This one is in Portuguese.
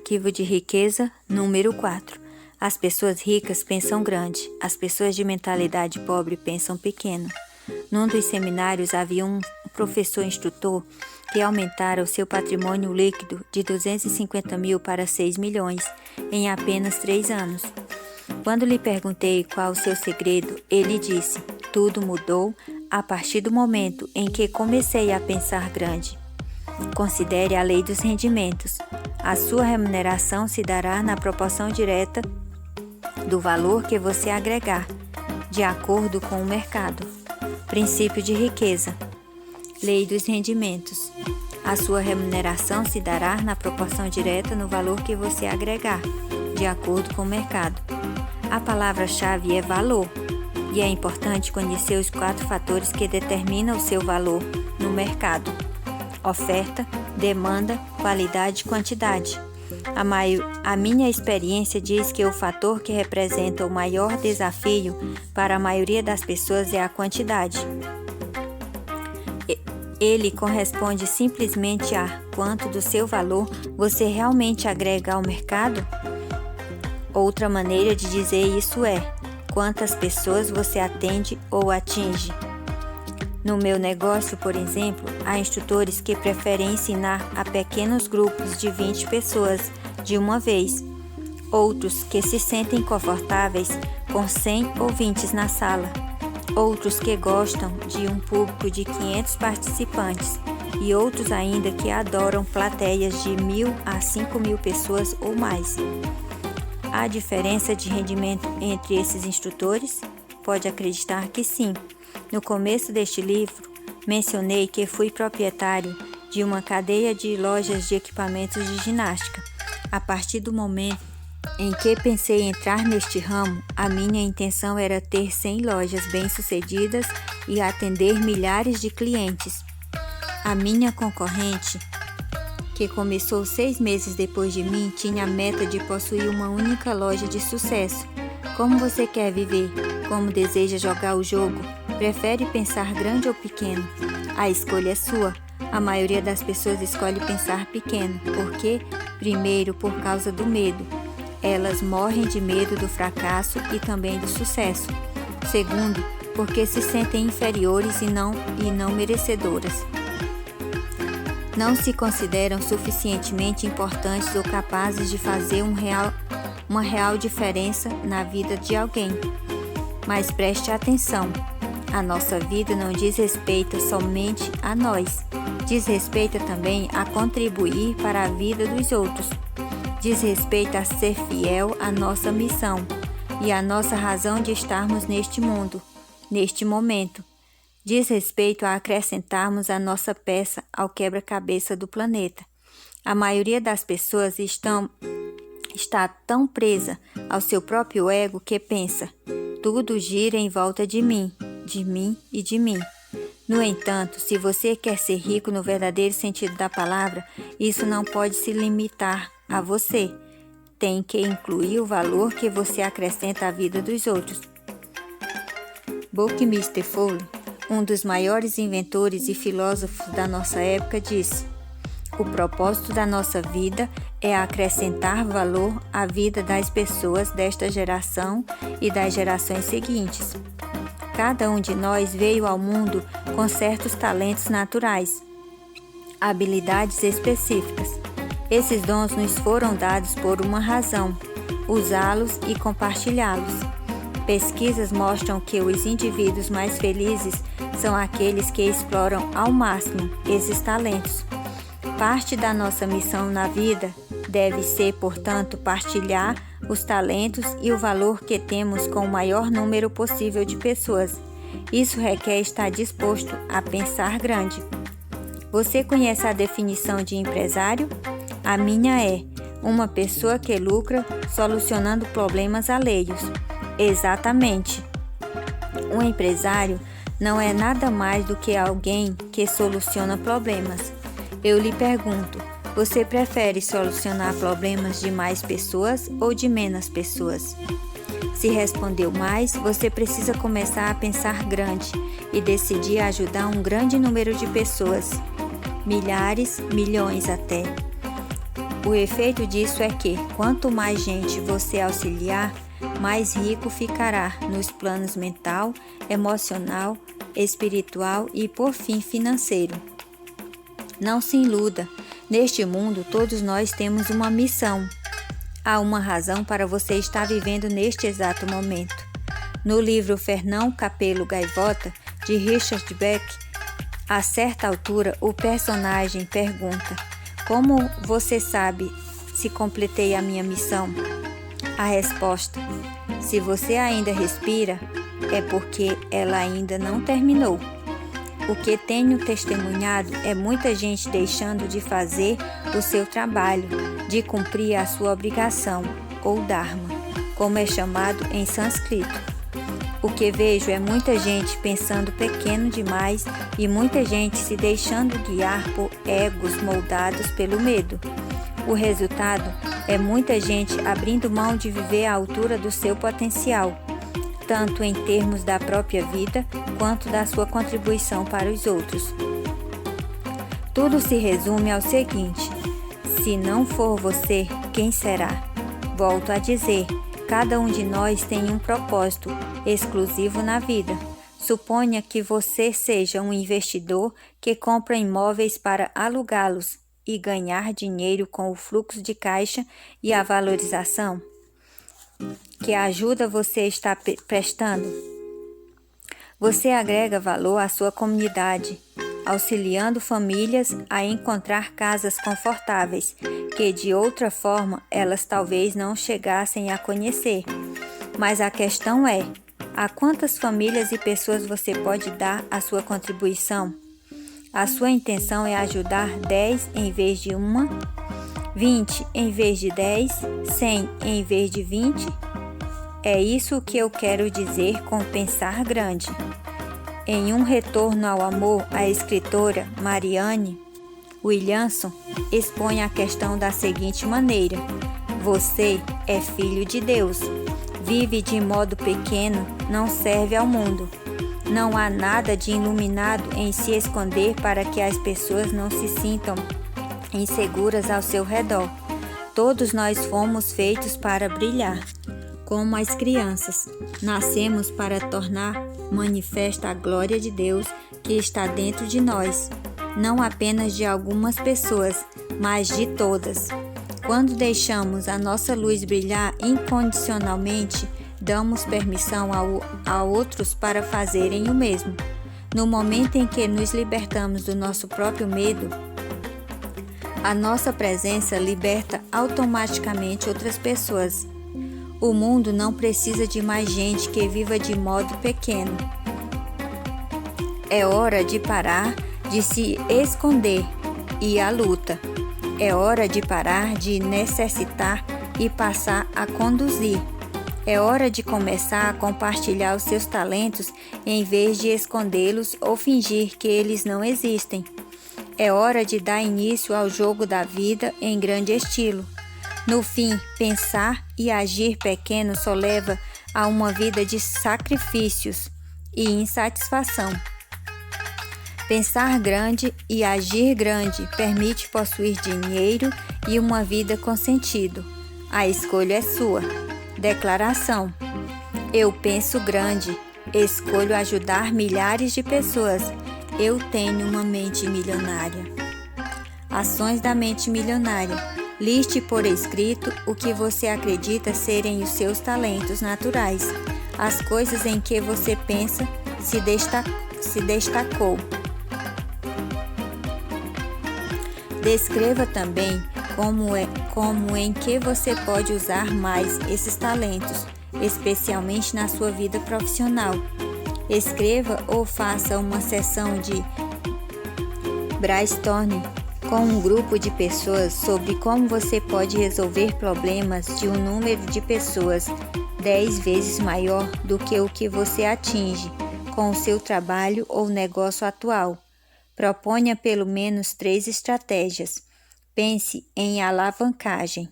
Arquivo de riqueza, número 4. As pessoas ricas pensam grande, as pessoas de mentalidade pobre pensam pequeno. Num dos seminários havia um professor instrutor que aumentara o seu patrimônio líquido de 250 mil para 6 milhões em apenas 3 anos. Quando lhe perguntei qual o seu segredo, ele disse: tudo mudou a partir do momento em que comecei a pensar grande. Considere a lei dos rendimentos. A sua remuneração se dará na proporção direta do valor que você agregar, de acordo com o mercado. Princípio de riqueza. Lei dos rendimentos. A sua remuneração se dará na proporção direta no valor que você agregar, de acordo com o mercado. A palavra-chave é valor, e é importante conhecer os 4 fatores que determinam o seu valor no mercado: oferta, demanda, qualidade e quantidade. A minha experiência diz que o fator que representa o maior desafio para a maioria das pessoas é a quantidade. Ele corresponde simplesmente a quanto do seu valor você realmente agrega ao mercado. Outra maneira de dizer isso é quantas pessoas você atende ou atinge. No meu negócio, por exemplo, há instrutores que preferem ensinar a pequenos grupos de 20 pessoas de uma vez, outros que se sentem confortáveis com 100 ouvintes na sala, outros que gostam de um público de 500 participantes e outros ainda que adoram plateias de 1.000 a 5.000 pessoas ou mais. Há diferença de rendimento entre esses instrutores? Pode acreditar que sim. No começo deste livro, mencionei que fui proprietário de uma cadeia de lojas de equipamentos de ginástica. A partir do momento em que pensei em entrar neste ramo, a minha intenção era ter 100 lojas bem-sucedidas e atender milhares de clientes. A minha concorrente, que começou 6 meses depois de mim, tinha a meta de possuir uma única loja de sucesso. Como você quer viver? Como deseja jogar o jogo? Prefere pensar grande ou pequeno? A escolha é sua. A maioria das pessoas escolhe pensar pequeno. Por quê? Primeiro, por causa do medo. Elas morrem de medo do fracasso e também do sucesso. Segundo, porque se sentem inferiores e não merecedoras. Não se consideram suficientemente importantes ou capazes de fazer uma real diferença na vida de alguém. Mas preste atenção, a nossa vida não diz respeito somente a nós, diz respeito também a contribuir para a vida dos outros, diz respeito a ser fiel à nossa missão e à nossa razão de estarmos neste mundo, neste momento. Diz respeito a acrescentarmos a nossa peça ao quebra-cabeça do planeta. A maioria das pessoas está tão presa ao seu próprio ego que pensa: tudo gira em volta de mim e de mim. No entanto, se você quer ser rico no verdadeiro sentido da palavra, isso não pode se limitar a você. Tem que incluir o valor que você acrescenta à vida dos outros. Buckminster Fuller, um dos maiores inventores e filósofos da nossa época, disse: o propósito da nossa vida é acrescentar valor à vida das pessoas desta geração e das gerações seguintes. Cada um de nós veio ao mundo com certos talentos naturais, habilidades específicas. Esses dons nos foram dados por uma razão: usá-los e compartilhá-los. Pesquisas mostram que os indivíduos mais felizes são aqueles que exploram ao máximo esses talentos. Parte da nossa missão na vida deve ser, portanto, partilhar os talentos e o valor que temos com o maior número possível de pessoas. Isso requer estar disposto a pensar grande. Você conhece a definição de empresário? A minha é: uma pessoa que lucra solucionando problemas alheios. Exatamente. Um empresário não é nada mais do que alguém que soluciona problemas. Eu lhe pergunto: você prefere solucionar problemas de mais pessoas ou de menos pessoas? Se respondeu mais, você precisa começar a pensar grande e decidir ajudar um grande número de pessoas, milhares, milhões até. O efeito disso é que, quanto mais gente você auxiliar, mais rico ficará nos planos mental, emocional, espiritual e, por fim, financeiro. Não se iluda. Neste mundo, todos nós temos uma missão. Há uma razão para você estar vivendo neste exato momento. No livro Fernão Capelo Gaivota, de Richard Beck, a certa altura, o personagem pergunta: como você sabe se completei a minha missão? A resposta: se você ainda respira, é porque ela ainda não terminou. O que tenho testemunhado é muita gente deixando de fazer o seu trabalho, de cumprir a sua obrigação, ou dharma, como é chamado em sânscrito. O que vejo é muita gente pensando pequeno demais e muita gente se deixando guiar por egos moldados pelo medo. O resultado é muita gente abrindo mão de viver à altura do seu potencial, tanto em termos da própria vida quanto da sua contribuição para os outros. Tudo se resume ao seguinte: se não for você, quem será? Volto a dizer, cada um de nós tem um propósito exclusivo na vida. Suponha que você seja um investidor que compra imóveis para alugá-los e ganhar dinheiro com o fluxo de caixa e a valorização. Que ajuda você está prestando? Você agrega valor à sua comunidade, auxiliando famílias a encontrar casas confortáveis, que de outra forma elas talvez não chegassem a conhecer. Mas a questão é, a quantas famílias e pessoas você pode dar a sua contribuição? A sua intenção é ajudar 10 em vez de uma, 20 em vez de 10, 100 em vez de 20? É isso que eu quero dizer com pensar grande. Em Um Retorno ao Amor, a escritora Marianne Williamson expõe a questão da seguinte maneira: você é filho de Deus, vive de modo pequeno, não serve ao mundo. Não há nada de iluminado em se esconder para que as pessoas não se sintam inseguras ao seu redor. Todos nós fomos feitos para brilhar. Como as crianças, nascemos para tornar manifesta a glória de Deus que está dentro de nós, não apenas de algumas pessoas, mas de todas. Quando deixamos a nossa luz brilhar incondicionalmente, damos permissão a outros para fazerem o mesmo. No momento em que nos libertamos do nosso próprio medo, a nossa presença liberta automaticamente outras pessoas. O mundo não precisa de mais gente que viva de modo pequeno. É hora de parar de se esconder e ir à luta. É hora de parar de necessitar e passar a conduzir. É hora de começar a compartilhar os seus talentos em vez de escondê-los ou fingir que eles não existem. É hora de dar início ao jogo da vida em grande estilo. No fim, pensar e agir pequeno só leva a uma vida de sacrifícios e insatisfação. Pensar grande e agir grande permite possuir dinheiro e uma vida com sentido. A escolha é sua. Declaração: eu penso grande, escolho ajudar milhares de pessoas. Eu tenho uma mente milionária. Ações da mente milionária. Liste por escrito o que você acredita serem os seus talentos naturais, as coisas em que você pensa se destacou. Descreva também como em que você pode usar mais esses talentos, especialmente na sua vida profissional. Escreva ou faça uma sessão de brainstorming com um grupo de pessoas sobre como você pode resolver problemas de um número de pessoas 10 vezes maior do que o que você atinge com o seu trabalho ou negócio atual. Proponha pelo menos 3 estratégias. Pense em alavancagem.